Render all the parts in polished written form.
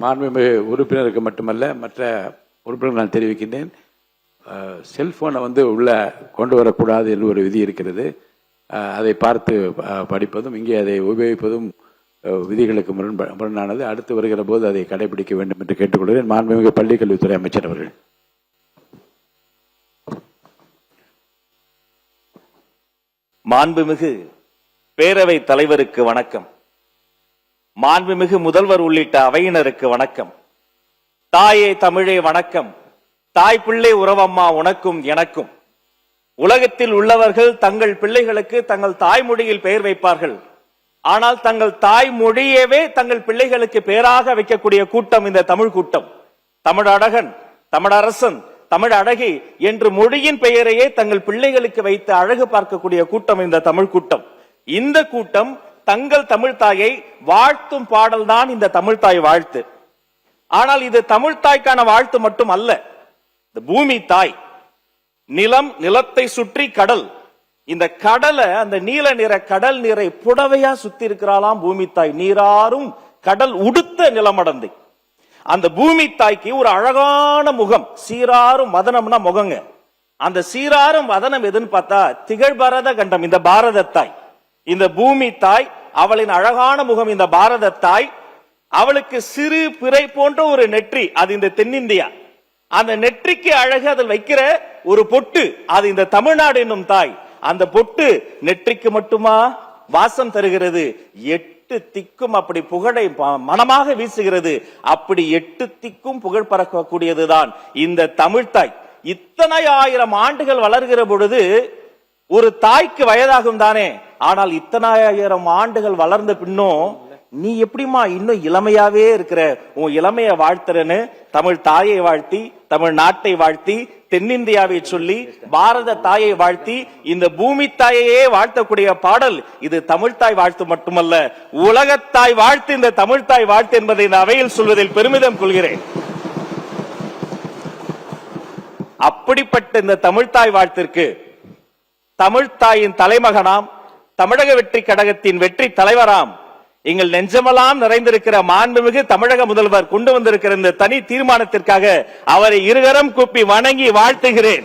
மாண்புமிகு உறுப்பினருக்கு மட்டுமல்ல மற்ற உறுப்பினர்கள் நான் தெரிவிக்கின்றேன். செல்போனை உள்ள கொண்டு வரக்கூடாது என்று ஒரு விதி இருக்கிறது. அதை பார்த்து படிப்பதும் இங்கே அதை உபயோகிப்பதும் விதிகளுக்கு முரணானது. அடுத்து வருகிற போது அதை கடைபிடிக்க வேண்டும் என்று கேட்டுக்கொள்கிறேன். மாண்புமிகு பள்ளிக்கல்வித்துறை அமைச்சர் அவர்கள். மாண்புமிகு பேரவை தலைவருக்கு வணக்கம். மாண்புமிகு முதல்வர் உள்ளிட்ட அவையினருக்கு வணக்கம். தாயே தமிழே வணக்கம். தாய் பிள்ளை உறவம்மா உனக்கும் எனக்கும். உலகத்தில் உள்ளவர்கள் தங்கள் பிள்ளைகளுக்கு தங்கள் தாய்மொழியில் பெயர் வைப்பார்கள். ஆனால் தங்கள் தாய்மொழியவே தங்கள் பிள்ளைகளுக்கு பெயராக வைக்கக்கூடிய கூட்டம் இந்த தமிழ் கூட்டம். தமிழழகன், தமிழரசன், தமிழ் அழகி என்று மொழியின் பெயரையே தங்கள் பிள்ளைகளுக்கு வைத்து அழகு பார்க்கக்கூடிய கூட்டம் இந்த தமிழ் கூட்டம். இந்த கூட்டம் தங்கள் தமிழ் தாயை வாழ்த்தும் பாடல் தான் இந்த தமிழ் தாய் வாழ்த்து. ஆனால் இது தமிழ் தாய்க்கான வாழ்த்து மட்டும் அல்ல. இந்த பூமி தாய், நிலம், நிலத்தை சுற்றி கடல், இந்த கடலை அந்த நீல நிற கடல் நீரை புடவையா சுத்தி இருக்கிறாளாம் பூமி தாய். நீராறும் கடல் உடுத்த நிலமடந்தை. அந்த பூமி தாய்க்கு ஒரு அழகான முகம், சீராறும் வதனம்னா முகங்க. அந்த சீராறும் வதனம் எதுன்னு பார்த்தா திகழ்பரத கண்டம் இந்த பாரத தாய். இந்த பூமி தாய், அவளின் அழகான முகம் இந்த பாரத தாய். அவளுக்கு சிறு பிறை போன்ற ஒரு நெற்றி, அது இந்த தென்னிந்தியா. அந்த நெற்றிக்கு அழகு அதில் வைக்கிற ஒரு பொட்டு, அது இந்த தமிழ்நாடு என்னும் தாய். அந்த பொட்டு நெற்றிக்கு மட்டுமா வாசம் தருகிறது, 8 திக்கும் அப்படி புகழை மனமாக வீசுகிறது. அப்படி 8 திக்கும் புகழ் பறக்கக்கூடியதுதான் இந்த தமிழ்தாய். இத்தனை ஆயிரம் ஆண்டுகள் வளர்கிற பொழுது ஒரு தாய்க்கு வயதாகும் தானே. ஆனால் இத்தனை ஆயிரம் ஆண்டுகள் வளர்ந்த பின்னும் நீ எப்படிமா இன்னும் இளமையாவே இருக்கிற, உன் இளமைய வாழ்த்துறன்னு தமிழ் தாயை வாழ்த்தி, தமிழ் நாட்டை வாழ்த்தி, தென்னிந்தியாவை சொல்லி, பாரத தாயை வாழ்த்தி, இந்த பூமி தாயையே வாழ்த்தக்கூடிய பாடல் இது தமிழ்தாய் வாழ்த்து மட்டுமல்ல, உலகத்தாய் வாழ்த்து இந்த தமிழ்தாய் வாழ்த்து என்பதை இந்த அவையில் சொல்வதில் பெருமிதம் கொள்கிறேன். அப்படிப்பட்ட இந்த தமிழ்தாய் வாழ்த்திற்கு தமிழ்தாயின் தலைமகனாம், தமிழக வெற்றி கழகத்தின் வெற்றி தலைவராம், எங்கள் நெஞ்சமெல்லாம் நிறைந்திருக்கிற மாண்புமிகு தமிழக முதல்வர் கொண்டு வந்திருக்கிற இந்த தனி தீர்மானத்திற்காக அவரை இருகரம் கூப்பி வணங்கி வாழ்த்துகிறேன்.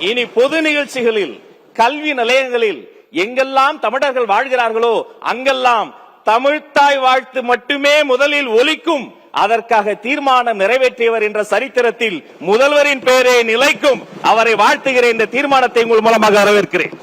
இனி பொது நிகழ்ச்சிகளில், கல்வி நிலையங்களில் எங்கெல்லாம் தமிழர்கள் வாழ்கிறார்களோ அங்கெல்லாம் தமிழ்தாய் வாழ்த்து மட்டுமே முதலில் ஒலிக்கும். அதற்காக தீர்மானம் நிறைவேற்றியவர் என்ற சரித்திரத்தில் முதல்வரின் பெயரே நிலைக்கும். அவரை வாழ்த்துகிறேன். இந்த தீர்மானத்தை உங்கள் மூலமாக வரவேற்கிறேன்.